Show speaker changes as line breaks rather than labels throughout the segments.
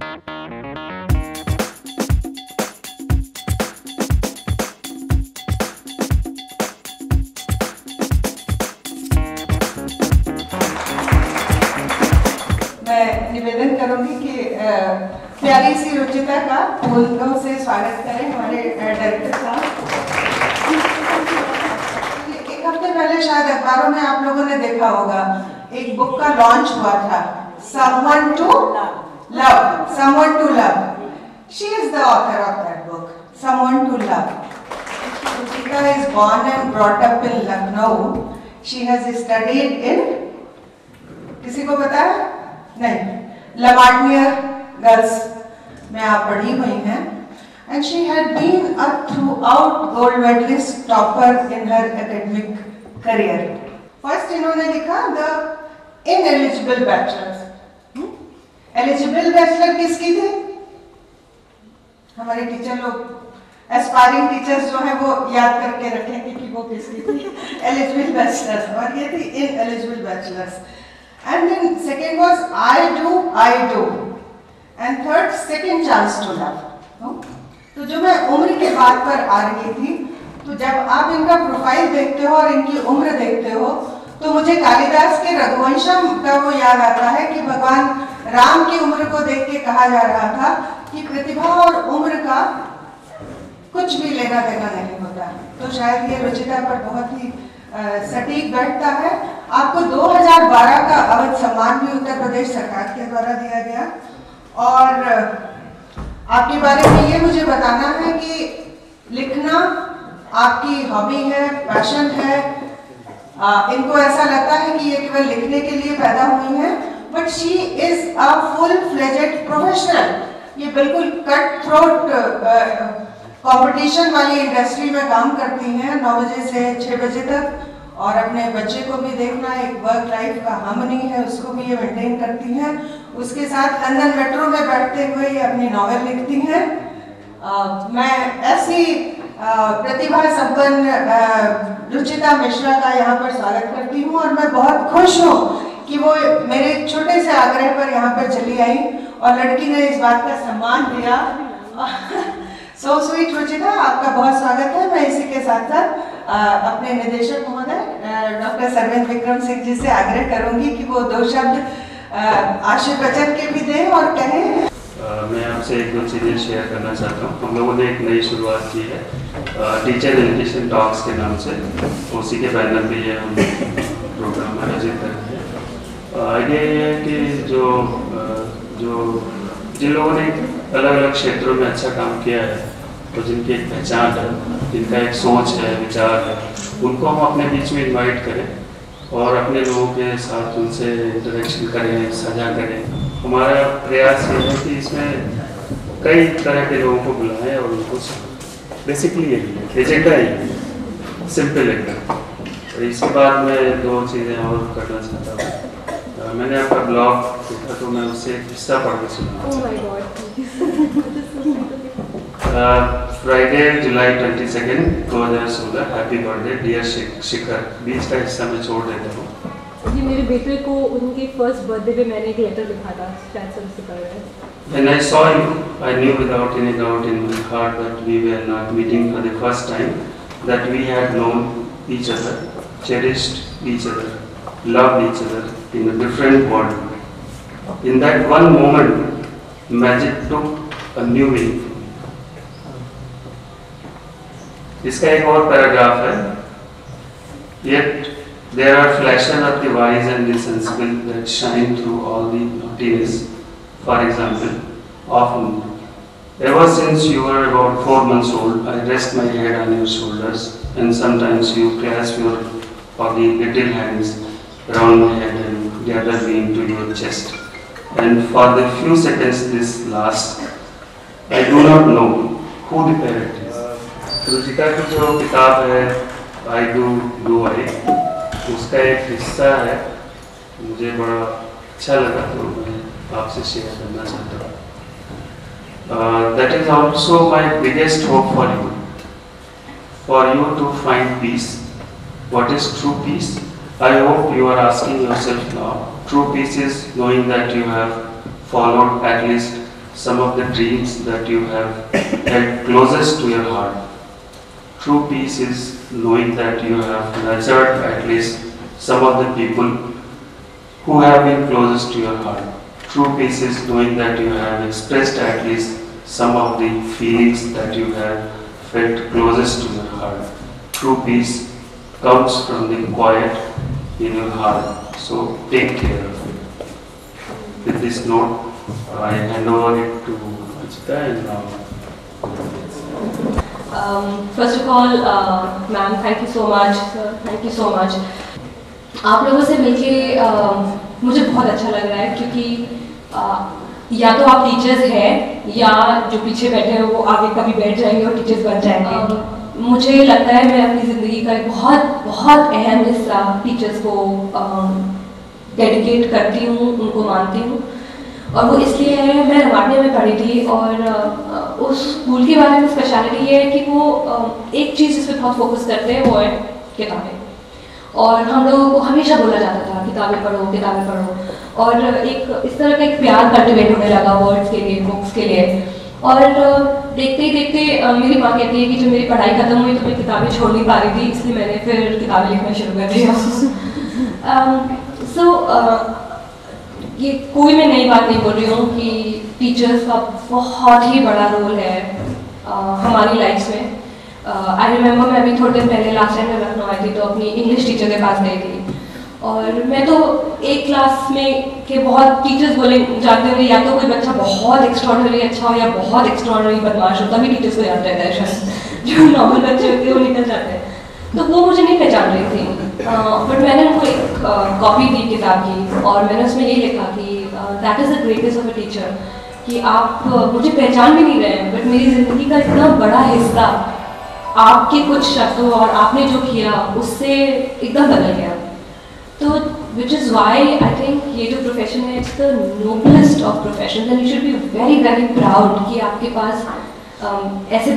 मैं निवेदन करूंगी कि प्यारी सी रुचिता का फूलों से स्वागत करें हमारे डायरेक्टर साहब। एक हफ्ते पहले शायद अखबारों में आप लोगों ने देखा होगा, एक बुक का लॉन्च हुआ था, Someone to Love, Someone to Love. She is the author of that book, Someone to Love. Ruchita is born and brought up in Lucknow. She has studied in, किसी को पता है? नहीं, लमाटनियर गर्ल्स में आप पढ़ी हुई हैं, and she had been a throughout gold medalist topper in her academic career. First इन्होंने लिखा the ineligible bachelors. Eligible bachelor किसकी थी? हमारे टीचर लोग, एस्पायरिंग टीचर्स जो हैं वो याद करके रखेंगे कि वो किसकी थी, एलिजिबल बैचलर्स, और ये थी ineligible bachelors. And then second was I do, and third second chance to love. तो जो मैं उम्र के बात पर आ रही थी, तो जब आप इनका प्रोफाइल देखते हो और इनकी उम्र देखते हो, तो मुझे कालिदास के रघुवंशम का वो याद आता है कि भगवान राम की उम्र को देख के कहा जा रहा था कि प्रतिभा और उम्र का कुछ भी लेना देना नहीं होता. तो शायद ये रुचिता पर बहुत ही सटीक बैठता है. आपको 2012 का अवध सम्मान भी उत्तर प्रदेश सरकार के द्वारा दिया गया, और आपके बारे में ये मुझे बताना है कि लिखना आपकी हॉबी है, पैशन है. इनको ऐसा लगता है कि ये केवल लिखने के लिए पैदा हुई हैं, but she is a full fledged professional. ये बिल्कुल कट थ्रोट कंपटीशन वाली इंडस्ट्री में काम करती हैं 9 बजे से 6 बजे तक, और अपने बच्चे को भी देखना, एक वर्क लाइफ का हार्मनी है उसको भी ये मेंटेन करती हैं. उसके साथ लंदन मेट्रो में बैठते हुए ये अपनी नॉवेल लिखती हैं. मैं ऐसी प्रतिभा संपन्न रुचिता मिश्रा का यहाँ पर स्वागत करती हूँ, और मैं बहुत खुश हूँ कि वो मेरे छोटे से आग्रह पर यहाँ पर चली आई और लड़की ने इस बात का सम्मान दिया. सो स्वीट रुचिता, आपका बहुत स्वागत है. मैं इसी के साथ साथ अपने निदेशक महोदय डॉक्टर सरवेंद्र विक्रम सिंह जी से आग्रह करूंगी कि वो 2 शब्द आशीर्वचन के भी दें और कहें.
मैं आपसे 1-2 चीज़ें शेयर करना चाहता हूँ. हम लोगों ने एक नई शुरुआत की है टीचर एजुकेशन टॉक्स के नाम से. उसी के बैनर पे ये हम प्रोग्राम आयोजित कर रहे हैं. आइडिया ये है कि जो जिन लोगों ने अलग अलग क्षेत्रों में अच्छा काम किया है, तो जिनकी एक पहचान है, जिनका एक सोच है, विचार है, उनको हम अपने बीच में इनवाइट करें और अपने लोगों के साथ उनसे इंटरेक्शन करें, साझा करें. हमारा प्रयास ये है कि इसमें कई तरह के लोगों को बुलाएं और उनको बेसिकली यही एजेंडा ही है, सिंपल एकदम. और इसके बाद मैं 2 चीज़ें और करना चाहता हूँ. मैंने आपका ब्लॉग देखा तो मैं उससे एक हिस्सा पढ़ के सुना. फ्राइडे जुलाई 22, 2016. हैप्पी बर्थडे डियर शिखर. बीच का हिस्सा मैं छोड़ देता हूँ.
जी, मेरे बेटे को उनके फर्स्ट बर्थडे पे मैंने एक लेटर लिखा था, शायद से उससे पढ़ रहे हैं.
When I saw you, I knew without any doubt in my heart that we were not meeting for the first time, that we had known each other, cherished each other, loved each other in a different world. In that one moment, magic took a new meaning. इसका एक और paragraph है. Yet there are flashes of the wise and the sensible that shine through all the naughtiness. For example, often, ever since you were about 4 months old, I rest my head on your shoulders, and sometimes you clasp your foggy little hands around my head and gather me into your chest. And for the few seconds this lasts, I do not know who the parent is. Ruchita की जो किताब है I Do I, उसका एक हिस्सा है, मुझे बड़ा अच्छा लगा तो मैं आपसे शेयर करना चाहता हूँ. That is also my biggest hope for you to find peace. What is true peace? I hope you are asking yourself now. True peace is knowing that you have followed at least some of the dreams that you have held closest to your heart. True peace is knowing that you have nurtured at least some of the people who have been closest to your heart. True peace is knowing that you have expressed at least some of the feelings that you have felt closest to your heart. True peace comes from the quiet in your heart. So take care of it. With this note, I hand over it to Achita and now.
First of all, ma'am, thank you so much. Sir, thank you so much. आप लोगों से मिलके मुझे बहुत अच्छा लग रहा है क्योंकि या तो आप टीचर्स हैं या जो पीछे बैठे हैं वो आगे कभी बैठ जाएंगे और टीचर्स बन जाएंगे। मुझे लगता है मैं अपनी ज़िंदगी का एक बहुत बहुत अहम हिस्सा टीचर्स को डेडिकेट करती हूँ, उनको मानती हूँ। और वो इसलिए है, मैं रवाटने में पढ़ी थी और उस स्कूल के बारे में स्पेशलिटी ये है कि वो एक चीज़ जिस पर बहुत फोकस करते हैं वो है किताबें। और हम लोगों को हमेशा बोला जाता था किताबें पढ़ो, किताबें पढ़ो। और एक इस तरह का एक प्यार कल्टिवेट होने लगा वर्ड्स के लिए, बुक्स के लिए। और देखते ही देखते मेरी माँ कहती है कि जब मेरी पढ़ाई खत्म हुई तो मैं किताबें छोड़ नहीं पा रही थी, इसलिए मैंने फिर किताबें लिखना शुरू कर दिया। ये कोई मैं नई बात नहीं बोल रही हूँ कि टीचर्स का बहुत ही बड़ा रोल है हमारी लाइफ में। आई रिमेंबर मैं अभी थोड़े दिन पहले लास्ट टाइम में लखनऊ आई थी तो अपनी इंग्लिश टीचर के पास गई थी और मैं तो एक क्लास में के बहुत टीचर्स बोले जानते होंगे या तो कोई बच्चा बहुत एक्स्ट्रॉर्डिनरी अच्छा हो या बहुत एक्स्ट्रॉर्डिनरी बदमाश हो, तभी टीचर्स को याद रहता है शायद। जो नॉर्मल बच्चे होते हैं वो निकल जाते हैं। तो वो मुझे नहीं पहचान रही थी, बट मैंने उनको एक कॉपी दी किताब की और मैंने उसमें ये लिखा कि that is the greatness of a teacher, कि आप मुझे पहचान भी नहीं रहे हैं बट मेरी ज़िंदगी का इतना बड़ा हिस्सा आपके कुछ शब्दों और आपने जो किया उससे एकदम बदल गया। तो which is why I think ये जो प्रोफेशन है it's the noblest of profession and you should be very very proud कि आपके पास ऐसे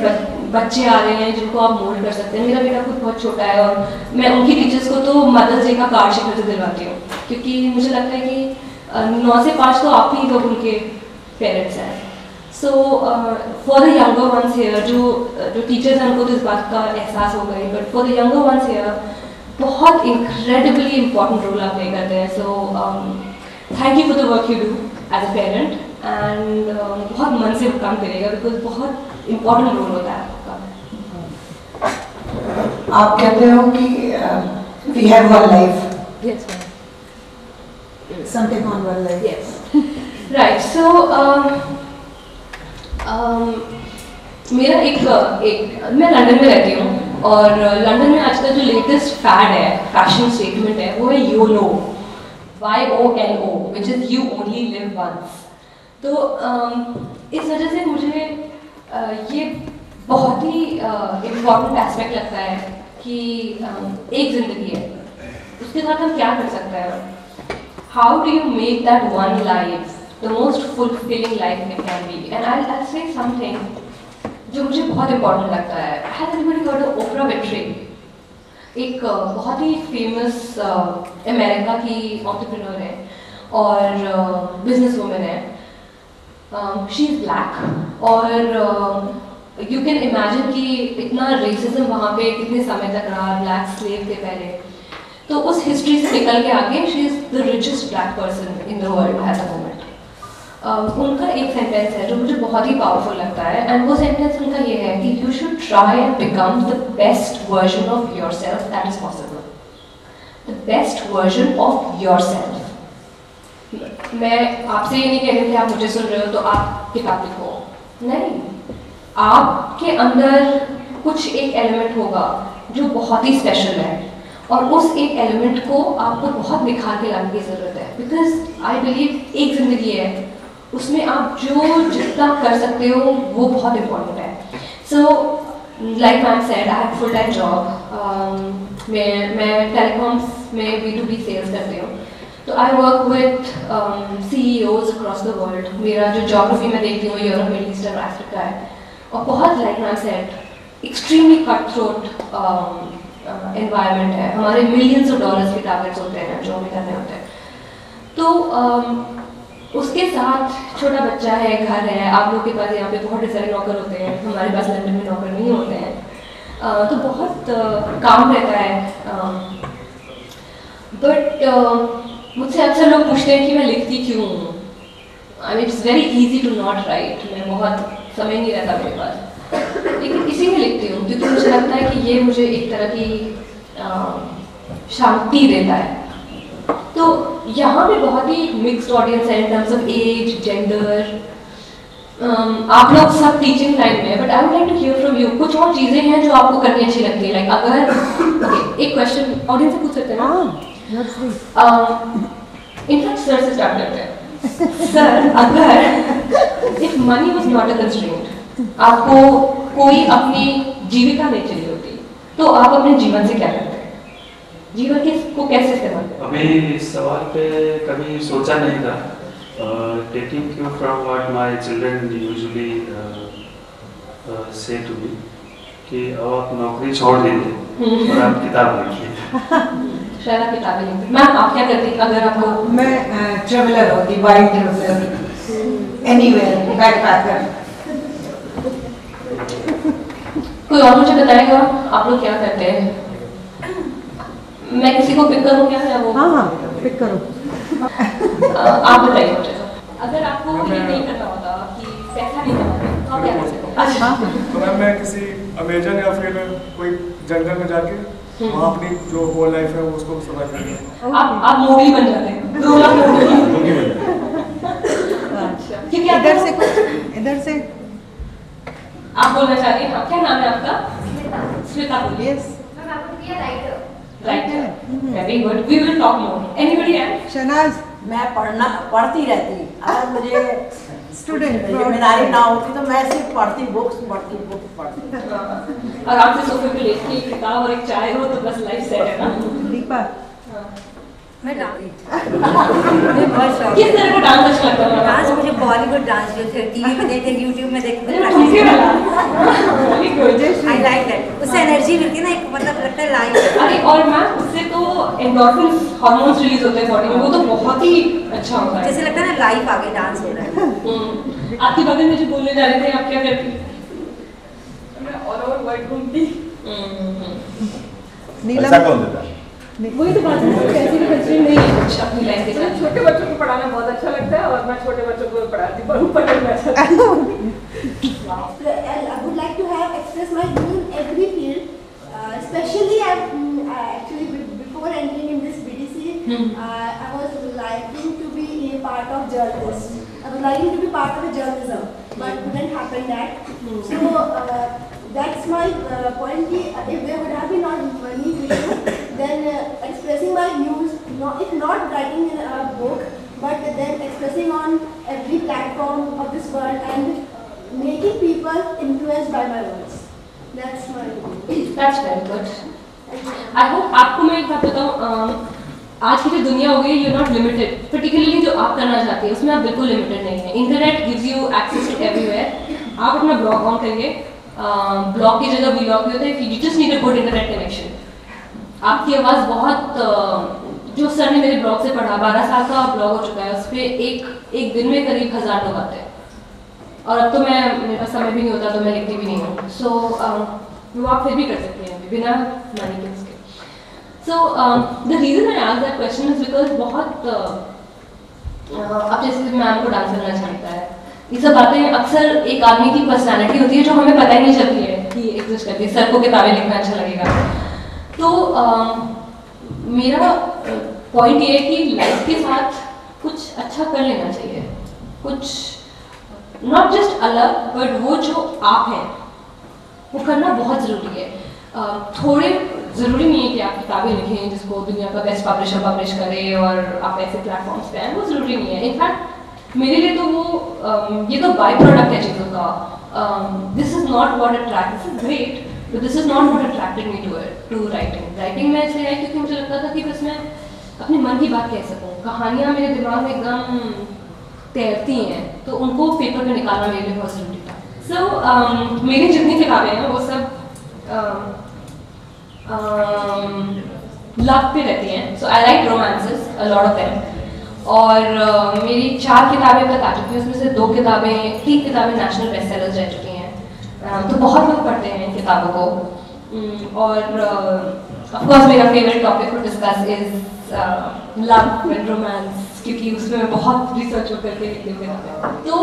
बच्चे आ रहे हैं जिनको आप मोल्ड कर सकते हैं। मेरा बेटा खुद बहुत छोटा है और मैं उनकी टीचर्स को तो मदर्स डे का कार्ड शिखर से दिलवाती हूँ क्योंकि मुझे लगता है कि 9 से 5 तो आप ही लोग उनके पेरेंट्स हैं। So for the younger ones here जो टीचर्स हैं उनको तो इस बात का एहसास होगा ही, but for the younger ones here बहुत इंक्रेडिबली इंपॉर्टेंट रोल आप प्ले करते हैं। So thank you for the work you do as a parent and बहुत मन से काम करेगा बिकॉज बहुत इम्पोर्टेंट रोल होता है आपका।
आप कहते हो कि we have one life,
yes
something on one life,
yes right. So मेरा एक मैं लंदन में रहती हूँ और लंदन में आजकल जो लेटेस्ट फैड है, फैशन स्टेटमेंट है, वो है YOLO, YOLO, which is you only live once. तो इस वजह से मुझे ये बहुत ही इम्पॉर्टेंट एस्पेक्ट लगता है कि एक ज़िंदगी है, उसके साथ हम क्या कर सकते हैं। How do you make that one life the most fulfilling life it can be. And I से समथिंग जो मुझे बहुत इम्पॉर्टेंट लगता है। हैज़ एनीबॉडी हर्ड ऑफ ओप्रा विंफ्री? एक बहुत ही फेमस अमेरिका की एंटरप्रेन्योर है और बिजनेस वूमेन है। शी इज़ ब्लैक और यू कैन इमेजिन कि इतना रेसिज्म वहाँ पे कितने समय तक रहा, ब्लैक स्लेव थे पहले। तो उस हिस्ट्री से निकल के आगे she is the richest black person in the world at the moment. उनका एक सेंटेंस है जो मुझे बहुत ही पावरफुल लगता है एंड वो सेंटेंस उनका ये है कि you should try and become the best version of your self that is possible. The best version of your self. मैं आपसे ये नहीं कह रही थी आप मुझे सुन रहे हो तो आप किताब लिखो, नहीं, आपके अंदर कुछ एक एलिमेंट होगा जो बहुत ही स्पेशल है और उस एक एलिमेंट को आपको बहुत निखार के लाने की ज़रूरत है। बिकॉज आई बिलीव एक ज़िंदगी है, उसमें आप जो जितना कर सकते हो वो बहुत इम्पोर्टेंट है। सो like ma'am said, I have full time job. मैं टेलीकॉम्स में B2B सेल्स करती हूँ। तो I work with CEOs across the world. मेरा जो जोग्राफी में देखती हूँ यूरोप, मिडिल ईस्ट और अफ्रीका है और बहुत like ma'am said extremely cut throat environment है। हमारे मिलियंस ऑफ डॉलर्स के टारगेट्स होते हैं जो हमें करने होते हैं। तो उसके साथ छोटा बच्चा है, घर है, आप लोग के पास यहाँ पे बहुत सारे नौकर होते हैं, हमारे पास लंदन में नौकर नहीं होते हैं, तो बहुत काम रहता है। बट मुझसे अक्सर लोग पूछते हैं कि मैं लिखती क्यों हूँ। I mean it's very easy to not write, मैं बहुत समय नहीं रहता मेरे पास, लेकिन इसीलिए लिखती हूँ क्योंकि मुझे लगता है कि ये मुझे एक तरह की शांति देता है। तो यहाँ पे बहुत ही मिक्स्ड ऑडियंस है in terms of age, gender. आप लोग सब टीचिंग लाइन में, but I would like to hear from you, कुछ और चीज़ें हैं जो आपको करनी अच्छी लगती है। लाइक अगर एक क्वेश्चन ऑडियंस से पूछ सकते हैं ना, इनफैक्ट सर से स्टार्ट करते हैं। सर, अगर if money was not a constraint, आपको कोई अपनी जीविका नहीं चाहिए होती, तो आप अपने जीवन से क्या करते हैं? जीवन को कैसे इस्तेमाल करते हैं?
अभी इस सवाल पे कभी सोचा नहीं था। Taking Q from what my children usually से टू मी कि अब आप नौकरी छोड़ दीजिए और आप किताब लिखिए।
शायद आप किताबें लिखते। मैम, आप क्या करती अगर आपको?
मैं ट्रेवलर होती, वाइल्ड ट्रेवलर, एनीवेयर, बैकपैकर।
कोई और मुझे बताएगा आप लोग क्या करते हैं? मैं किसी को पिक करूँ क्या है वो?
हाँ, पिक करो।
आप बताइए मुझे, अगर आपको ये नहीं करना होता कि पैसा नहीं कमाते, तो आप क्या कर सकते? अच्छा,
तो मैं किसी अमेजन या फिर कोई जंगल में जाके वहाँ अपनी जो होल लाइफ है वो उसको सर्वाइव करेंगे।
आप मोगली बन जाते हैं। अच्छा, क्योंकि
इधर से
आप बोलना चाह रही हैं? हाँ, क्या नाम है आपका? स्मिता बोलिए। Writer, very good, we will talk more. Anybody else?
Shahnaz,
मैं पढ़ती रहती। अगर मुझे
स्टूडेंट
जिम्मेदारी ना होती तो मैं सिर्फ पढ़ती, बुक्स पढ़ती।
और आपसे सोफे पे लेट के एक किताब और एक चाय हो तो बस लाइफ सेट है ना।
दीपा,
मैं बहुत शौक
किस तरह का डांस अच्छा लगता है?
डांस मुझे बॉलीवुड डांस जो थे टीवी पे देखे, यूट्यूब में देखे, आई लाइक दैट। उससे एनर्जी मिलती है ना, एक मतलब लगता है लाइफ।
अरे और मैम, उससे तो एंडोर्फिन हार्मोन्स रिलीज होते हैं बॉडी में, वो तो बहुत ही अच्छा होता है।
जैसे लगता है ना लाइफ आगे डांस हो रहा है।
आपके बगल में जो बोलने जा रहे थे, आप क्या करती?
मैं ऑल ओवर वर्ल्ड घूमती।
नीलम,
कौन देता है?
वही तो बात है, कैसी भी कंस्ट्रेंट नहीं है कुछ अपनी लाइफ के
मुझे
साथ।
छोटे बच्चों को पढ़ाना बहुत अच्छा लगता है और मैं छोटे बच्चों को पढ़ाती, बड़ों को पढ़ना अच्छा लगता है।
I would like to have express my view in every field, especially actually before entering in this BDC, I was liking to be a part of journalism. I was liking to be part of a journalism, but couldn't happen that. So that's my point. If there would have been not money issue, then expressing my views, if not writing in a book, but then expressing on every platform of this world and making people influenced by my words. That's my view.
That's very good. I hope आपको मैं एक बात बताऊँ, आज की जो दुनिया हो गई, you're not limited. Particularly जो आप करना चाहते हैं उसमें आप बिल्कुल लिमिटेड नहीं है। Internet gives you access to everywhere. आप अपना ब्लॉग ऑन करिए, ब्लॉग की जगह व्लॉग होता है, you just need a good internet connection. आपकी आवाज़ बहुत, जो सर ने मेरे ब्लॉग से पढ़ा, 12 साल का ब्लॉग हो चुका है, उस पर एक दिन में करीब 1000 लोग आते हैं। और अब तो मेरे पास समय भी नहीं होता, तो मैं लिखती भी नहीं हूँ। सो वो आप फिर भी कर सकते हैं बिना मनी के उसके। So the reason I ask that question is because बहुत अब जैसे मैम को डांस करना अच्छा लगता है, ये सब बातें अक्सर एक आदमी की पर्सनैलिटी होती है जो हमें पता ही नहीं चलती है कि एग्जिस्ट करती है। सर को किताबें लिखना अच्छा लगेगा, तो मेरा पॉइंट ये है कि लाइफ के साथ कुछ अच्छा कर लेना चाहिए, कुछ नॉट जस्ट अलग, बट वो जो आप हैं वो करना बहुत ज़रूरी है। थोड़े ज़रूरी नहीं है कि आप किताबें लिखें जिसको दुनिया का बेस्ट पब्लिशर पब्लिश करे और आप ऐसे प्लेटफॉर्म्स पे आएँ, वो ज़रूरी नहीं है। इनफैक्ट मेरे लिए तो वो ये तो बाई प्रोडक्ट है चीज़ों का। This is not what attract, this is great, but this is not what attracted me to writing में इसलिए है क्योंकि मुझे लगता था कि बस मैं अपने मन की बात कह सकूँ। कहानियाँ मेरे दिमाग में एकदम तैरती हैं, तो उनको पेपर पे निकालना मेरे लिए बहुत ज़रूरी था। सो मेरी जितनी किताबें हैं वो सब लव पे रहती हैं। So I like romances, a lot of them. और मेरी 4 किताबें अब तक आ चुकी हैं, उसमें से 3 किताबें नेशनल बेस्ट सेलर्स रह चुकी हैं। तो बहुत लोग पढ़ते हैं इन किताबों को। और ऑफ कोर्स मेरा favourite topic to discuss is love and romance, क्योंकि उसमें मैं बहुत रिसर्च करके लिखती हूँ किताबें। तो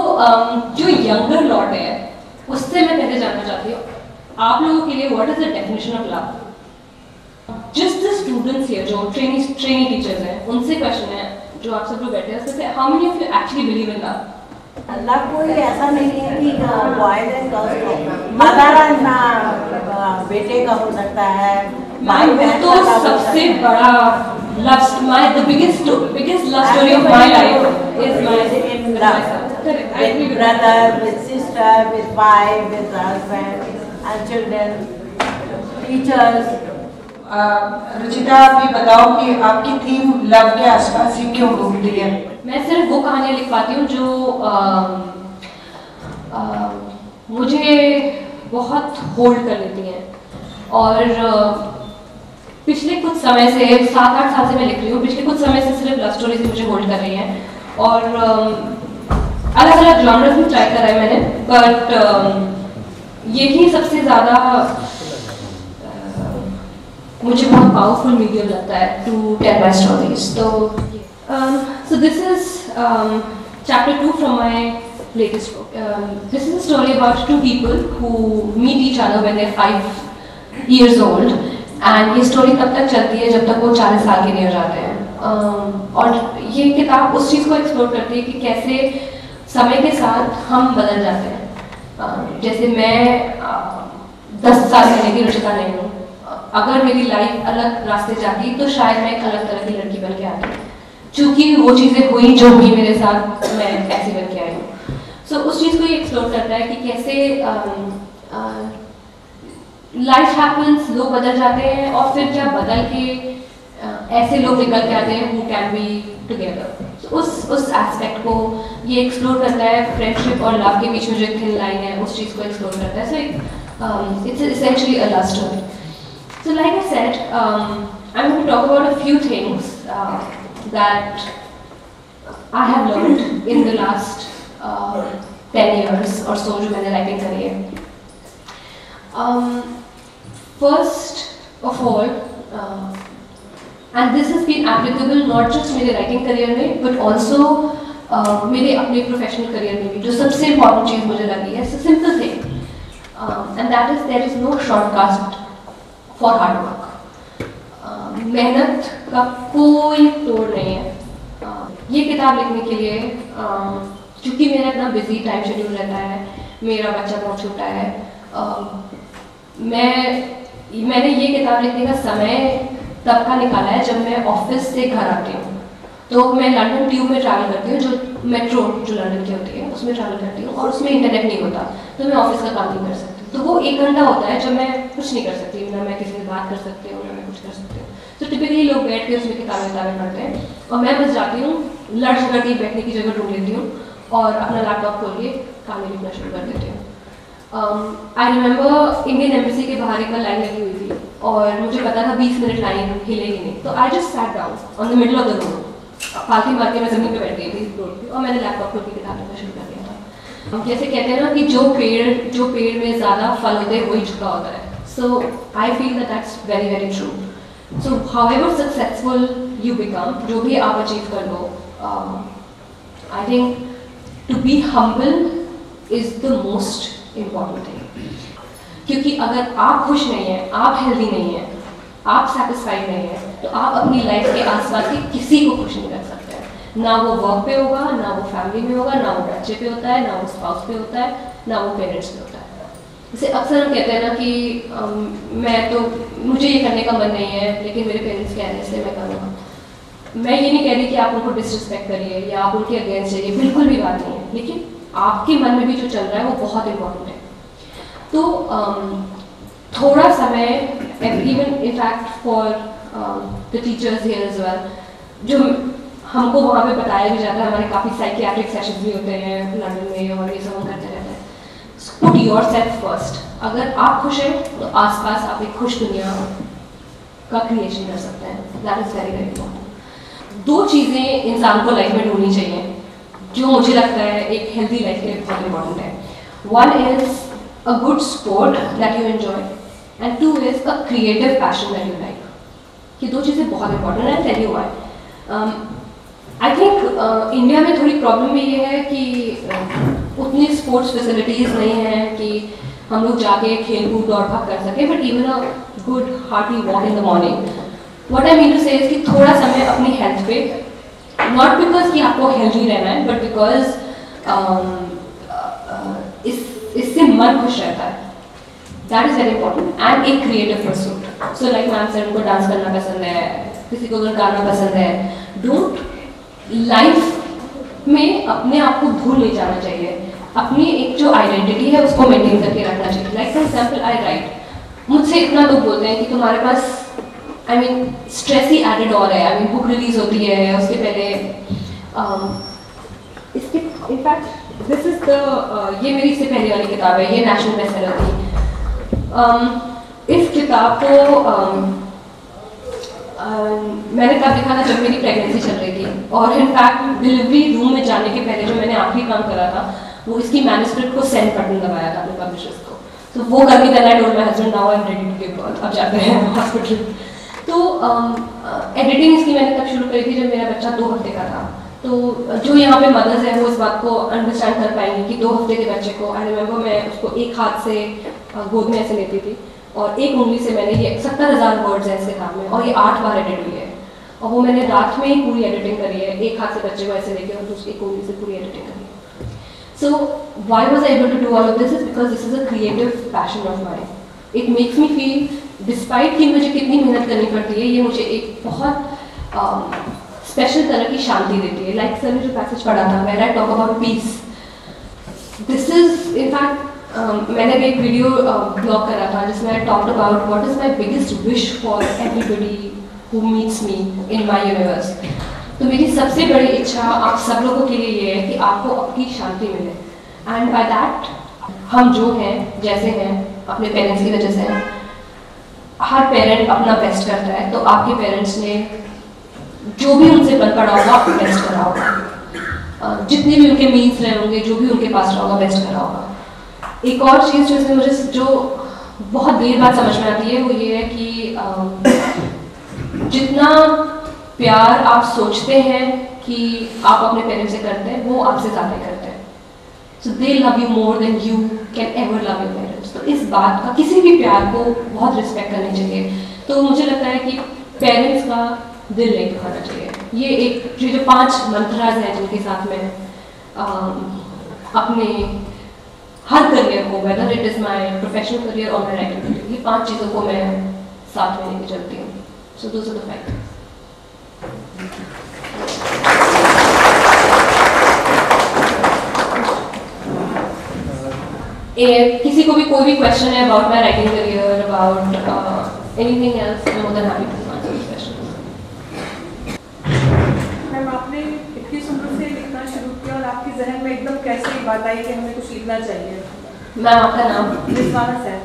जो यंगर लॉट है उससे मैं पहले जानना चाहती हूँ आप लोगों के लिए what is the definition of love. Just the students here जो ट्रेनी टीचर्स हैं उनसे क्वेश्चन है, जो आप सब लोग बैठे हैं उसमें how many of you actually believe in love?
Love कोई ऐसा नहीं है कि बॉयज एंड गर्ल्स को, मदर एंड बेटे का हो सकता है, भाई बहन
तो सबसे बड़ा the biggest love story of my life is
in love. With brother, with sister, with wife, with husband and children, teachers.
Ruchita आप ये बताओ कि आपकी थीम लव के आसपास ही क्यों घूमती है?
मैं सिर्फ वो कहानियाँ लिख पाती हूँ जो मुझे बहुत होल्ड कर लेती हैं। और पिछले कुछ समय से 7-8 साल से मैं लिख रही हूँ, पिछले कुछ समय से सिर्फ लव स्टोरीज मुझे होल्ड कर रही हैं। और अलग अलग जॉनर्स में ट्राई करा है मैंने, बट यही सबसे ज़्यादा मुझे बहुत पावरफुल मीडियम लगता है to tell my stories. So this is chapter 2 from my latest book. This is a story about 2 people who meet each other when they're 5 years old, and ये स्टोरी तब तक चलती है जब तक वो 40 साल के नहीं हो जाते हैं। और ये किताब उस चीज़ को एक्सप्लोर करती है कि कैसे समय के साथ हम बदल जाते हैं। जैसे मैं 10 साल पहले की रुचिता नहीं हूँ, अगर मेरी लाइफ अलग रास्ते जाती तो शायद मैं एक अलग तरह की लड़की बन के आती, क्योंकि वो चीज़ें हुई जो हुई मेरे साथ, मैं ऐसी बन के आई हूँ। सो उस चीज़ को ये एक्सप्लोर करता है कि कैसे लाइफ हैपन्स, लोग बदल जाते हैं और फिर क्या बदल के ऐसे लोग निकल के आते हैं हु कैन बी टुगेदर। उस एस्पेक्ट को ये एक्सप्लोर करता है, फ्रेंडशिप और लव के बीच में जो एक थिन लाइन है उस चीज़ को एक्सप्लोर करता है। So it's essentially a love story. So like I said, I'm going to talk about a few things that I have learned in the last 10 years or so जो मैंने writing करी है। First of all, and this has been applicable not just मेरे writing career में but also मेरे अपने professional career में भी, जो सबसे important चीज़ मुझे लगी है, it's a simple thing, and that is there is no shortcut for hard work. मेहनत का कोई तोड़ नहीं है। ये किताब लिखने के लिए क्योंकि मेरा इतना बिजी टाइम शेड्यूल रहता है, मेरा बच्चा बहुत छोटा है, मैंने ये किताब लिखने का समय तब का निकाला है जब मैं ऑफिस से घर आती हूँ। तो मैं लंदन ट्यूब में ट्रैवल करती हूँ, जो मेट्रो जो लंदन की होती है उसमें ट्रैवल करती हूँ, और उसमें इंटरनेट नहीं होता, तो मैं ऑफिस का काम नहीं कर सकती। तो वो 1 घंटा होता है जब मैं कुछ नहीं कर सकती, ना मैं किसी से बात कर सकती हूँ, ना मैं कुछ कर सकती हूँ। तो टिपिकली लोग बैठ के उसमें किताबें पढ़ते हैं, और मैं बस जाती हूँ, लड़ झगड़ के बैठने की जगह ढूंढ लेती हूँ और अपना लैपटॉप खोल के कहानी लिखना शुरू कर देती हूँ। आई रिमेंबर इंडियन एम्बेसी के बाहर एक लाइन लगी हुई थी और मुझे पता था 20 मिनट लाइन हिलेगी नहीं, तो I just sat down on the middle of the road, पालती मार के मैं जमीन पे बैठ गई थी रोड पे, और मैंने लैपटॉप खोल के किताब लिखना शुरू कर दिया था। जैसे कहते हैं ना कि जो पेड़ में ज़्यादा फल होते हैं वही झुका होता है। So I feel that's very very true. So however successful you become, जो भी आप अचीव कर लो, I think to be humble is the most important thing. क्योंकि अगर आप खुश नहीं हैं, आप हेल्दी नहीं हैं, आप सेटिस्फाइड नहीं हैं, तो आप अपनी लाइफ के आसपास के किसी को खुश नहीं कर सकते। ना वो वर्क पे होगा, ना वो फैमिली में होगा, ना वो बच्चे पे होता है, ना वो स्पाउस पे होता है, ना वो पेरेंट्स पे होता है। जैसे अक्सर हम कहते हैं ना कि मुझे ये करने का मन नहीं है लेकिन मेरे पेरेंट्स कह रहे हैं इसलिए मैं करूँगा। मैं ये नहीं कह रही कि आप उनको डिसरिस्पेक्ट करिए या आप उनके अगेंस्ट जाइए, बिल्कुल भी बात नहीं है, लेकिन आपके मन में भी जो चल रहा है वो बहुत इम्पोर्टेंट है। तो थोड़ा समय, even in fact for the teachers here as well, जो हमको वहाँ पे बताया भी जाता है, हमारे काफ़ी साइकियाट्रिक सेशंस भी होते हैं लंदन में और ये सब हम करते रहते हैं। Put yourself first. अगर आप खुश हैं तो आसपास आप एक खुश दुनिया का क्रिएशन कर सकते हैं। That is very very important. दो चीज़ें इंसान को लाइफ में ढूंढनी चाहिए जो मुझे लगता है एक हेल्दी लाइफ के लिए बहुत इंपॉर्टेंट है. One is a good sport that you enjoy and two is a creative passion that you like. ये दो चीज़ें बहुत इंपॉर्टेंट है. Tell you why. I think India में थोड़ी प्रॉब्लम ये है कि उतनी स्पोर्ट्स फैसिलिटीज़ नहीं हैं कि हम लोग जाके खेल कूद दौड़ भाग कर सकें. But even a good hearty walk in the morning. What I mean to say कि थोड़ा समय अपनी हेल्थ पे, नॉट बिकॉज कि आपको हेल्दी रहना है बट बिकॉज इससे मन खुश रहता है. That is very important. And एक creative pursuit. So like ma'am sir, उनको डांस करना पसंद है, किसी को अगर गाना पसंद है. डोंट लाइफ में अपने आप को भूल नहीं जाना चाहिए. अपनी एक जो आइडेंटिटी है उसको मेंटेन करके रखना चाहिए. Like for example I write. मुझसे इतना लोग बोलते हैं कि तुम्हारे पास आई मीन स्ट्रेस ही एडेड और है. आई मीन बुक रिलीज होती है उसके पहले इसके इनफैक्ट दिस इज द ये मेरी इससे पहले वाली किताब है. ये नेशनल बेस्टसेलर थी. इस किताब को मैंने तब लिखा था जब मेरी प्रेगनेंसी चल रही थी. और इनफैक्ट डिलीवरी रूम में जाने के पहले जो मैंने आखिरी काम करा था वो इसकी मैन्युस्क्रिप्ट को सेंड बटन दबाया था अपने पब्लिशर्स को. तो वो करके then I told my husband now I am ready to give birth. अब जाते हैं हॉस्पिटल. तो एडिटिंग इसकी मैंने तब शुरू करी थी जब मेरा बच्चा 2 हफ्ते का था. तो जो यहाँ पे मदर्स हैं वो इस बात को अंडरस्टैंड कर पाएंगे कि 2 हफ्ते के बच्चे को आई रिमेंबर मैं उसको एक हाथ से गोद में ऐसे लेती थी और एक उंगली से मैंने ये 70,000 वर्ड्स हैं इस किताब में और ये 8 बार एडिट हुई है. और वो मैंने रात में ही पूरी एडिटिंग करी है. एक हाथ से बच्चे को ऐसे लेके और दूसरी एक उंगली से पूरी एडिटिंग करी है. So why was I able to do all of this is because this is a creative passion of mine. It makes me feel despite कि मुझे कितनी मेहनत करनी पड़ती है, ये मुझे एक बहुत स्पेशल तरह की शांति देती है. लाइक सर ने जो पैसेज पढ़ा था where I talk about peace. This is in fact मैंने भी एक वीडियो ब्लॉग करा था जिसमें I talked about what is my biggest wish for everybody who meets me in my universe. तो मेरी सबसे बड़ी इच्छा आप सब लोगों के लिए ये है कि आपको अपनी शांति मिले. एंड बाय दैट हम जो हैं जैसे हैं अपने पेरेंट्स की वजह से हैं. हर पेरेंट अपना बेस्ट करता है. तो आपके पेरेंट्स ने जो भी उनसे बन पड़ा होगा बेस्ट करा होगा. जितने भी उनके मीन्स रहे होंगे, जो भी उनके पास रहा होगा बेस्ट करा होगा. एक और चीज़ जो इसमें मुझे जो बहुत देर बाद समझ में आती है वो ये है कि जितना प्यार आप सोचते हैं कि आप अपने पेरेंट्स से करते हैं वो आपसे ज़्यादा करते हैं. So they love you more than you can ever love your parents. तो इस बात का किसी भी प्यार को बहुत रिस्पेक्ट करनी चाहिए. तो मुझे लगता है कि पेरेंट्स का दिल नहीं दुखाना चाहिए. ये एक जो 5 मंत्रास हैं जिनके साथ में अपने हर करियर को, whether it is my professional career और माय राइटिंग करियर, ये 5 चीज़ों को मैं साथ में लेके चलती हूँ. So those are the factors. किसी को भी कोई भी क्वेश्चन है about my writing career, about anything else, I am more than happy to answer this question.
Ma'am आपने इतनी सुंदर से लिखना शुरू किया और आपके जहन में एकदम कैसे ये बात आई कि हमें कुछ लिखना चाहिए?
मैम आपका नाम?
रिजवाना सर.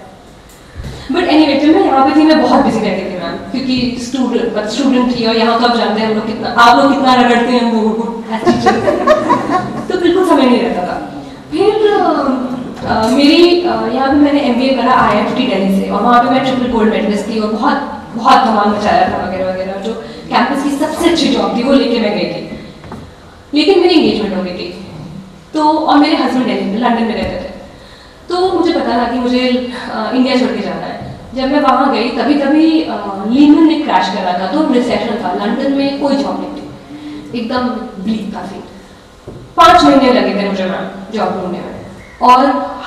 बट एनीवे जब मैं यहाँ पे थी मैं बहुत बिजी रहती थी मैम, क्योंकि स्टूडेंट थी और यहाँ तो आप जानते हैं हम लोग कितना, आप लोग कितना रगड़ते हैं लोगों को एज टीचर. तो बिल्कुल समय नहीं रहता था. फिर मेरी यहाँ पे मैंने MBA करा IIT दिल्ली से और वहाँ पे मैं ट्रिपल गोल्ड मेडलिस्ट थी और बहुत बहुत धमाल मचाया था वगैरह वगैरह. जो कैंपस की सबसे अच्छी जॉब थी वो लेके मैं गई थी. लेकिन मेरी एंगेजमेंट हो गई थी. तो और मेरे हस्बैंड दिल्ली में लंदन में रहते थे. तो मुझे पता था कि मुझे इंडिया छोड़ के जाना है. जब मैं वहाँ गई तभी लीमन ने क्रैश करा था. तो रिसेशन था लंदन में, कोई जॉब नहीं थी, एकदम ब्लीक था सीन. 5 महीने लगे थे मुझे मैम जॉब ढूंढने में. और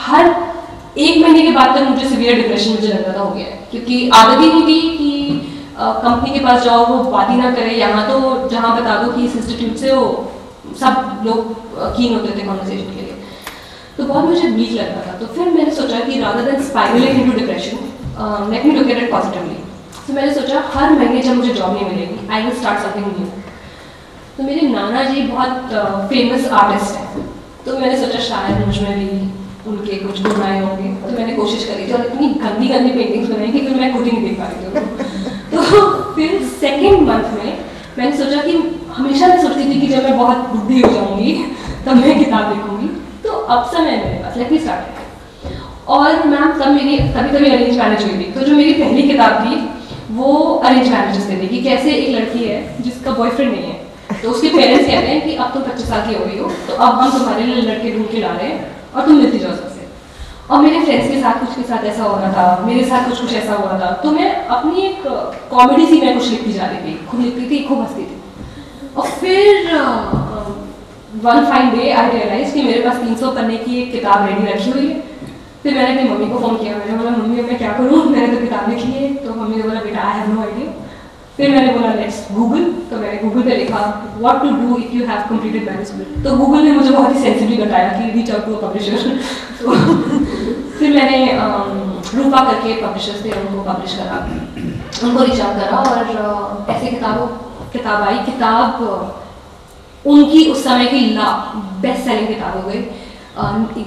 हर 1 महीने के बाद तक मुझे सीवियर डिप्रेशन मुझे लग रहा था हो गया है, क्योंकि आदत ही नहीं थी कि कंपनी के पास जाओ वो बात ही ना करे. यहाँ तो जहाँ बता दो कि इस इंस्टीट्यूट से वो सब लोग कीन होते थे कॉन्वर्सेशन के लिए. तो बहुत मुझे वीक लग रहा था. तो फिर मैंने सोचा कि rather than spiralling into depression let me look at it positively. तो मैंने सोचा हर महीने जब मुझे जॉब नहीं मिलेगी I will start something new. तो मेरे नाना जी बहुत फेमस आर्टिस्ट हैं. तो मैंने सोचा शायद मुझ में भी उनके कुछ गुण आए होंगे. तो मैंने कोशिश करी थी और इतनी गंदी गंदी पेंटिंग्स बनाई कि फिर मैं खुद ही नहीं देख पा रही थी. तो फिर 2nd मंथ में मैंने सोचा कि हमेशा मैं सोचती थी कि जब मैं बहुत बुढ़ी हो जाऊंगी तब मैं किताब लिखूंगी, तो अब समय है मेरे पास, लेट मी स्टार्ट। और मैम तब मेरी कभी अरेंज मैरिज हुई थी, तो जो मेरी पहली किताब थी वो अरेंज मैरिज से थी कि कैसे एक लड़की है जिसका बॉयफ्रेंड नहीं है, तो उसके पेरेंट्स कहते हैं कि अब तुम 25 साल की हो गई हो, तो अब हम तुम्हारे लिए लड़के ढूंढ के ला रहे हैं और तुम मिलती जाओ सबसे। और मेरे फ्रेंड्स के साथ कुछ के साथ ऐसा हो रहा था, मेरे साथ कुछ ऐसा हो रहा था, तो मैं अपनी एक कॉमेडी सी मैं कुछ लिखती जा रही थी, खूब लिखती थी, खूब हंसती थी। और फिर one fine day I realise कि मेरे पास 300 पन्ने की एक किताब रेडी रखी हुई है। फिर मैंने अपनी मम्मी को फ़ोन किया, मैंने बोला मम्मी मैं क्या करूँ, मैंने तो किताब लिखी है। तो मम्मी ने बोला बेटा आई हैव नो आइडिया। फिर मैंने बोला लेट्स गूगल, तो मैंने गूगल पे लिखा what to do if you have completed management. तो गूगल ने मुझे बहुत ही सेंसिबली बताया कि reach out to a publisher. तो फिर मैंने रूपा करके पब्लिशर्स थे, उनको पब्लिश करा, उनको रीच आउट करा और ऐसे किताब आई। किताब उनकी उस समय की बेस्ट सेलिंग किताब हो गई।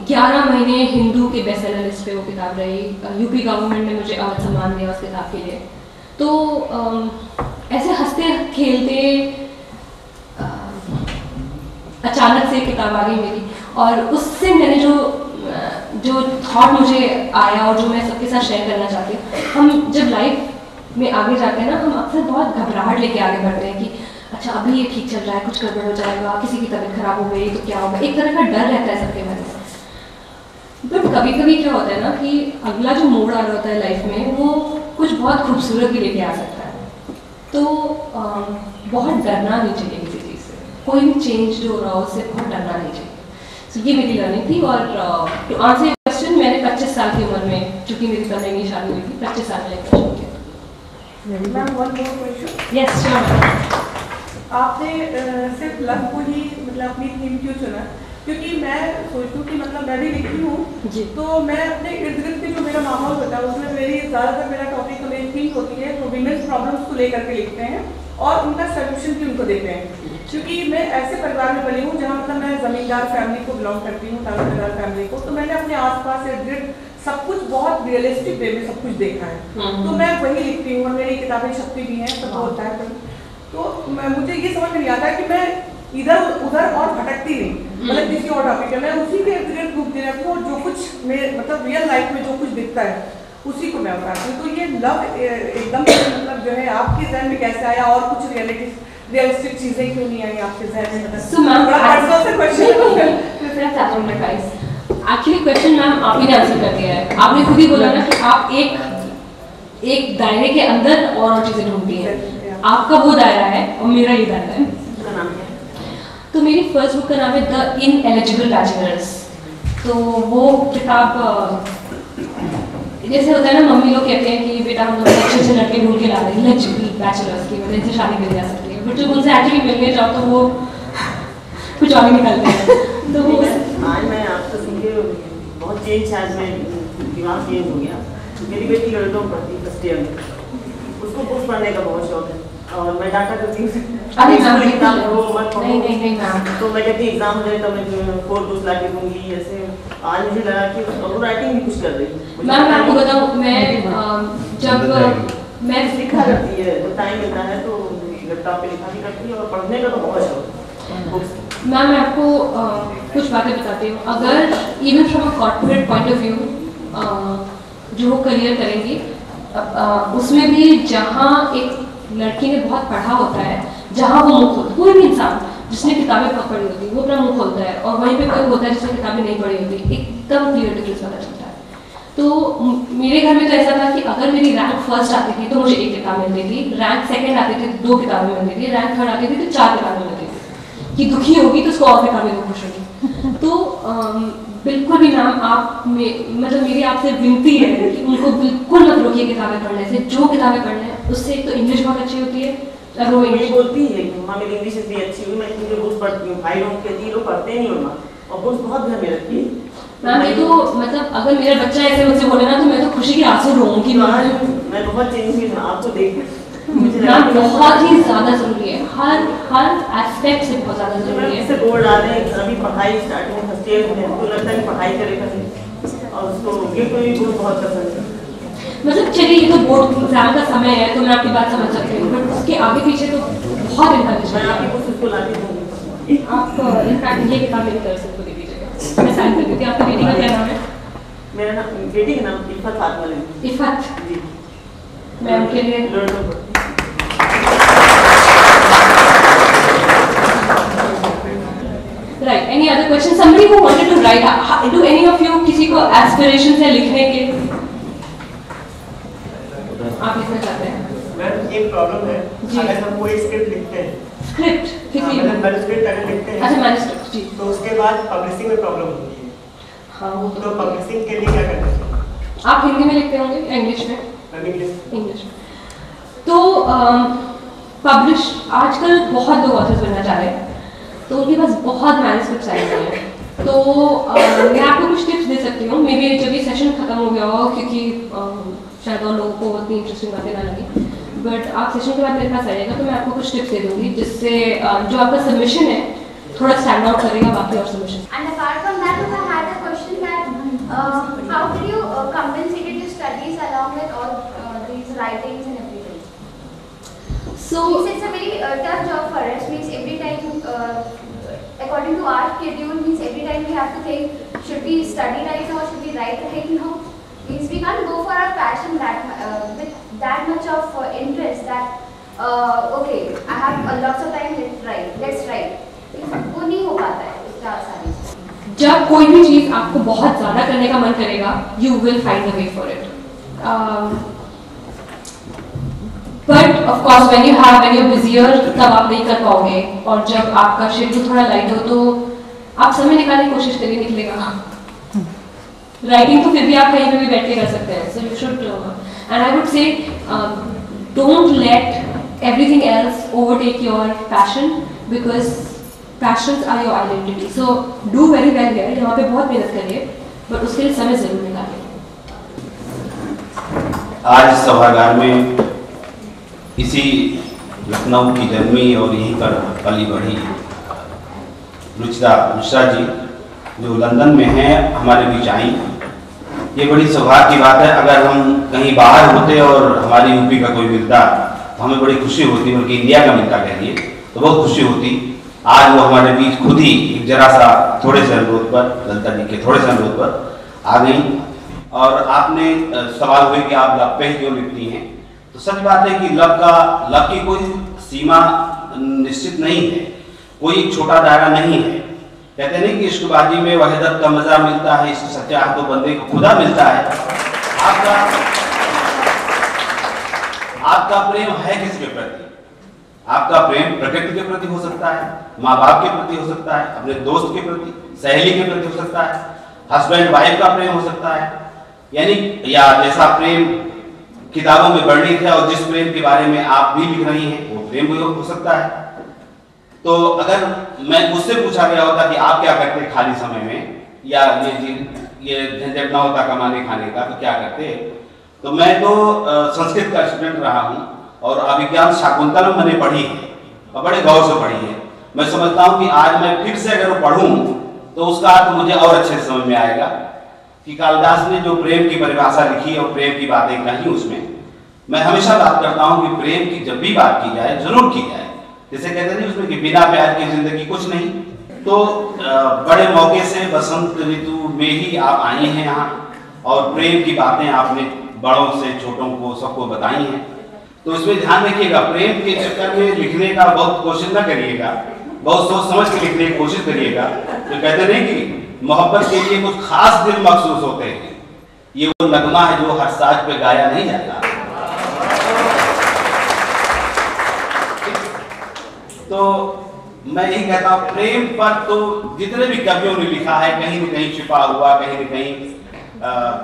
11 महीने हिंदू के बेस्ट सेलर लिस्ट पे वो किताब रही। यूपी गवर्नमेंट ने मुझे अवार्ड सम्मान दिया उस किताब के लिए। तो ऐसे हंसते खेलते अचानक से किताब आ गई मेरी, और उससे मैंने जो थॉट मुझे आया और जो मैं सबके साथ शेयर करना चाहती हूँ। हम जब लाइफ में आगे जाते हैं ना, हम अक्सर बहुत घबराहट लेके आगे बढ़ते हैं कि अच्छा अभी ये ठीक चल रहा है, कुछ गड़बड़ हो जाएगा, किसी की तबीयत खराब हो गई तो क्या होगा, एक तरह का डर रहता है सबके मन में। बट कभी कभी क्या होता है ना कि अगला जो मोड़ आ रहा होता है लाइफ में, वो कुछ बहुत खूबसूरत भी लेके आ सकता है। तो बहुत डरना नहीं चाहिए किसी चीज़ से, कोई भी चेंज जो हो रहा हो उससे बहुत डरना नहीं चाहिए। तो ये मेरी लर्निंग थी। और टू आंसर योर क्वेश्चन, मैंने 25 साल की उम्र में, चूँकि मेरी तब नई शादी हुई थी, 25 साल में लिखना शुरू किया।
Ma'am one more question.
Yes sure.
आपने सिर्फ लव को ही मतलब अपनी थीम क्यों चुना? क्योंकि मैं सोचती हूँ कि मतलब मैं भी लिखती हूँ, तो मैं अपने इर्द गिर्द के जो मेरा माहौल होता है उसमें मेरी ज़्यादातर मेरा टॉपिक तो मेरी थीम होती है तो वीमेंस प्रॉब्लम्स को लेकर के लिखते हैं और उनका सोल्यूशन भी उनको देते हैं। क्योंकि मैं ऐसे परिवार में बनी हूँ जहाँ मतलब मैं ज़मींदार फैमिली को बिलोंग करती हूँ, तालुकदार फैमिली को, तो मैंने अपने आसपास इर्द गिर्द सब कुछ बहुत रियलिस्टिक वे में सब कुछ देखा है। तो मैं वही लिखती हूँ और मेरी किताबें छपती भी हैं, सब होता है। तो मुझे ये समझ में नहीं आता कि मैं इधर उधर और भटकती नहीं, मतलब किसी और टॉपिक है, मैं उसी के इर्द गिर्द घूमती रहती हूँ और जो कुछ मेरे मतलब रियल लाइफ में जो कुछ दिखता है उसी को मैं उतारती हूँ। तो ये लव एकदम से मतलब जो है आपके जहन में कैसे आया और कुछ रियलिस्टिक चीजें क्यों नहीं आई आपके जहन में?
एक्चुअली क्वेश्चन मैम आप ही ने आंसर कर दिया है। आपने खुद ही बोला ना कि आप एक दायरे के अंदर और चीजें ढूंढती हैं। आपका वो दायरा है और मेरा ये दायरा है। तो मेरी फर्स्ट बुक का नाम है द इनएलिजिबल बैचलर्स। तो वो किताब जैसे होता है ना, मम्मी लोग कहते हैं कि बेटा हम लोग अच्छे से लड़के ढूंढ के ला रहे हैं इनएलिजिबल बैचलर्स की, मतलब इनसे शादी करी जा सकती है, बट जब उनसे एक्चुअली मिलने जाओ तो वो कुछ और निकलते हैं। तो
आज मैं आपको सुन के बहुत चेंज, आज मैं दिमाग चेंज हो गया। मेरी बेटी लड़कों पढ़ती फर्स्ट ईयर में, उसको बुक्स पढ़ने का बहुत शौक है और मैं डाटा करती हूँ नहीं तो मैं कहती एग्जाम हो जाए तो मैं 4 बुक्स ला के दूंगी। ऐसे आज मुझे लगा कि वो राइटिंग भी कुछ कर रही है।
मैम मैं आपको बताऊँ, मैं जब मैं
लिखा करती है तो टाइम मिलता है तो लैपटॉप पे लिखा भी करती है और पढ़ने का तो बहुत शौक है।
मैम मैं आपको कुछ बातें बताती हूँ। अगर even from a corporate point of view जो करियर करेंगी, उसमें भी जहाँ एक लड़की ने बहुत पढ़ा होता है, जहाँ वो मुख होता, कोई भी इंसान जिसने किताबें बहुत पढ़ी होती है वो अपना मुख खोलता है, और वहीं पे कोई होता है जिसने किताबें नहीं पढ़ी होती, एकदम क्लियर डिफरेंस पता चलता है। तो मेरे घर में तो ऐसा था कि अगर मेरी रैंक फर्स्ट आती थी तो मुझे 1 किताब मिलती थी, रैंक सेकंड आती थी तो 2 किताबें मिलती थी, रैंक थर्ड आती थी तो 4 किताबें मिलती थी। कि दुखी होगी तो उसको और किताबें दो, खुश होगी। तो बिल्कुल भी मैम आप मतलब मेरी आपसे विनती है कि उनको बिल्कुल मत रोकिए किताबें पढ़ने से। जो किताबें पढ़ने हैं उससे एक तो इंग्लिश बहुत अच्छी होती है, अगर वो इंग्लिश
बोलती है कि माँ मेरी इंग्लिश इतनी अच्छी हुई, मैं इतनी बुक्स पढ़ती हूँ, भाई लोग कहती है लोग पढ़ते नहीं हो माँ, और बुक्स बहुत घर में रखी है।
मैम ये तो मतलब अगर मेरा बच्चा ऐसे मुझसे बोले ना तो मैं तो खुशी के आंसू रोऊंगी।
मैं बहुत चेंज हुई आपको देख
मैम बहुत ही ज़्यादा ज़रूरी है, हर एस्पेक्ट से बहुत ज़्यादा ज़रूरी है।
इससे बोर्ड आ रहे हैं, अभी पढ़ाई स्टार्टिंग में फर्स्ट ईयर में तो लगता है कि पढ़ाई करेगा और उसको गिफ्ट भी बहुत पसंद है।
मतलब चलिए ये तो बोर्ड एग्जाम का समय है तो मैं आपकी बात समझ सकती हूँ, बट उसके आगे पीछे तो बहुत इंफॉर्मेशन है। आप इनफैक्ट ये किताब मेरी तरफ से खुद ही दीजिएगा, मैं साइन कर देती हूँ। आपकी बेटी का क्या नाम है?
मेरा नाम, बेटी का नाम इफ़त फातिमा है।
इफ़त
जी,
मैं उनके लिए write. Any other question? Somebody who wanted to write, do any of you, किसी को एस्पिरेशंस है लिखने के? आप लिखना चाहते हैं?
मैम एक प्रॉब्लम है, अगर हम कोई स्क्रिप्ट लिखते हैं,
स्क्रिप्ट किसी
मैन्युस्क्रिप्ट अगर लिखते हैं,
अच्छा मैन्युस्क्रिप्ट जी,
तो उसके बाद पब्लिशिंग में प्रॉब्लम होती है।
हाँ वो
तो पब्लिशिंग के लिए क्या करना चाहिए?
आप हिंदी में लिखते होंगे या इंग्लिश में? इंग्लिश में। तो पब्लिश आजकल बहुत लोग ऑथर्स बनना चाह रहे हैं, तो उनके पास बहुत मैन्युस्क्रिप्ट्स आए हुए हैं। तो मैं आपको कुछ टिप्स दे सकती हूँ। मे बी जब ये सेशन खत्म हो गया हो, क्योंकि शायद और लोगों को उतनी इंटरेस्टिंग बातें ना लगी, बट आप सेशन के बाद मेरे पास आइएगा तो मैं आपको कुछ टिप्स दे दूँगी जिससे जो आपका सबमिशन है थोड़ा स्टैंड आउट करेगा बाकी और submission.
And apart from that, I had a question that how did you compensate your studies along with all these writings and everything?
So
it's a very tough job for us. Means every time, according to our schedule, means every time we have to think, should we study right now, should we write right now? Means we can't go for our passion that with that much of interest that okay, I have lots of time, let's write. वो नहीं हो पाता है इतना आसानी से।
जब कोई भी चीज आपको बहुत ज्यादा करने का मन करेगा, you will find a way for it. But of course when you're busier तब आप नहीं कर पाओगे, और जब आपका शेड्यूल थोड़ा लाइट हो तो आप समय निकालने की कोशिश करिए, निकलेगा। राइटिंग तो फिर भी आप कहीं पे भी बैठ के कर सकते हैं, so you should and I would say don't let everything else overtake your passion because passions are your identity. So do very well here. यहाँ पे बहुत मेहनत करिए, but उसके लिए समय जरूर निकालिए।
आज सभागार में इसी लखनऊ की जन्मी और यहीं पर पली बढ़ी रुचिरा जी जो लंदन में हैं हमारे बीच आई। ये बड़ी सौभाग्य की बात है। अगर हम कहीं बाहर होते और हमारी यूपी का कोई मिलता तो हमें बड़ी खुशी होती, बल्कि इंडिया का मिलता कहिए तो बहुत खुशी होती। आज वो हमारे बीच खुद ही एक जरा सा थोड़े से अनुरोध पर, ललिता जी के थोड़े से अनुरोध पर आ गई। और आपने सवाल हुए कि आप लव पे ही क्यों लिखती हैं, तो सच बात है कि लव की कोई सीमा निश्चित नहीं है, कोई छोटा दायरा नहीं है। कहते नहीं कि इश्कबाजी में वहदत का मजा मिलता है, इश्क सच्चा तो बंदे को खुदा मिलता है। आपका प्रेम है किसके प्रति? आपका प्रेम प्रकृति के प्रति हो सकता है, माँ बाप के प्रति हो सकता है, अपने दोस्त के प्रति, सहेली के प्रति हो सकता है, हस्बैंड वाइफ का प्रेम हो सकता है, यानी या जैसा प्रेम किताबों में वर्णित है और जिस प्रेम के बारे में आप भी लिख रही हैं वो प्रेम भी हो सकता है। तो अगर मैं मुझसे पूछा गया होता कि आप क्या करते खाली समय में, या ये झंझट ना होता कमाने खाने का तो क्या करते, तो मैं तो संस्कृत का स्टूडेंट रहा हूँ और अभिज्ञान शाकुंतलम मैंने पढ़ी है और बड़े गौर से पढ़ी है। मैं समझता हूँ कि आज मैं फिर से अगर पढ़ूँ तो उसका अर्थ मुझे और अच्छे से समझ में आएगा कि कालिदास ने जो प्रेम की परिभाषा लिखी और प्रेम की बातें कही उसमें मैं हमेशा बात करता हूँ कि प्रेम की जब भी बात की जाए जरूर की जाए। जैसे कहते नहीं उसमें कि बिना प्यार की जिंदगी कुछ नहीं। तो बड़े मौके से बसंत ऋतु में ही आप आई हैं यहाँ और प्रेम की बातें आपने बड़ों से छोटों को सबको बताई हैं। तो इसमें ध्यान रखिएगा, प्रेम के चक्कर में लिखने का बहुत कोशिश न करिएगा, बहुत सोच समझ के लिखने की कोशिश करिएगा। तो कहते नहीं कि मोहब्बत के लिए कुछ खास दिल मखसूस होते हैं, ये वो नगमा है जो हर साज पे गाया नहीं जाता। तो मैं यही कहता हूँ प्रेम पर तो जितने भी कवियों ने लिखा है कहीं न कहीं छिपा हुआ, कहीं न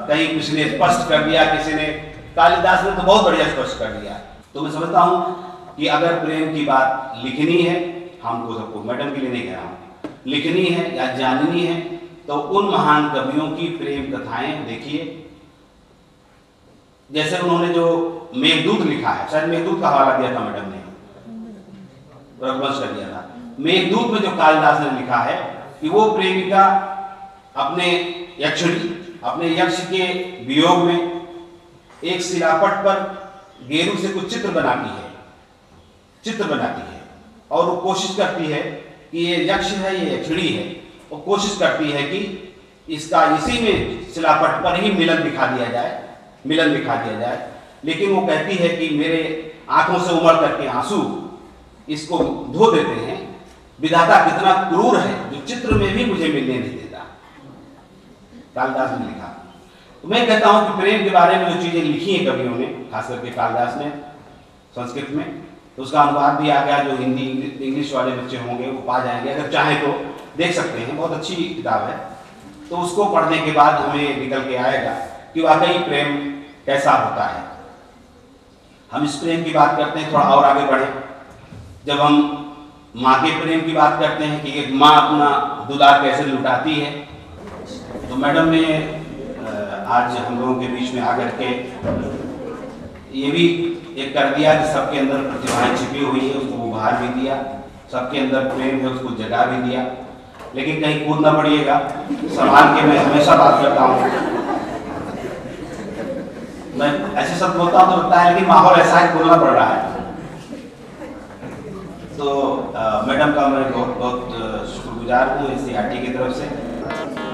कहीं किसी ने स्पष्ट कर दिया, किसी ने, कालिदास ने तो बहुत बढ़िया स्पष्ट कर दिया। तो मैं समझता हूँ कि अगर प्रेम की बात लिखनी है, हमको सबको, मैडम के लिए नहीं कह रहा हूँ, लिखनी है या जाननी है तो उन महान कवियों की प्रेम कथाएं देखिए। जैसे उन्होंने जो मेघदूत लिखा है, शायद मेघदूत का हवाला दिया था मैडम ने, रघुवंश कर दिया था। मेघदूत में जो कालिदास ने लिखा है कि वो प्रेमिका अपने यक्ष के वियोग में एक सिलापट पर गेरू से कुछ चित्र बनाती है और वो कोशिश करती है कि ये यक्ष है, ये यक्षिणी है। वो कोशिश करती है कि इसका इसी में सिलापट पर ही मिलन दिखा दिया जाए। लेकिन वो कहती है कि मेरे आंखों से उमड़ करके आंसू इसको धो देते हैं। विधाता कितना क्रूर है जो चित्र में भी मुझे मिलने नहीं देता, कालिदास ने लिखा। तो मैं कहता हूं कि प्रेम के बारे में जो चीजें लिखी हैं कवियों ने, खास करके कालिदास ने संस्कृत में, तो उसका अनुवाद भी आ गया। जो हिंदी इंग्लिश वाले बच्चे होंगे वो पा जाएंगे, अगर चाहे तो देख सकते हैं, बहुत अच्छी किताब है। तो उसको पढ़ने के बाद हमें निकल के आएगा कि वाकई प्रेम कैसा होता है। हम इस प्रेम की बात करते हैं, थोड़ा और आगे बढ़े। जब हम माँ के प्रेम की बात करते हैं कि एक माँ अपना दुलार कैसे लुटाती है, तो मैडम ने आज हम लोगों के बीच में आकर के ये भी एक कर दिया कि सबके अंदर प्रतिभाएं छिपी हुई है, उसको उभार भी दिया। सबके अंदर प्रेम है, उसको जगा भी दिया। लेकिन कहीं कूद ना पड़िएगा, संभाल के। मैं हमेशा बात करता हूँ, मैं ऐसे सब बोलता हूँ तो लगता है, लेकिन माहौल ऐसा है, बोलना पड़ रहा है। तो मैडम का मैं बहुत बहुत शुक्रगुजार हूँ NCERT की तरफ से।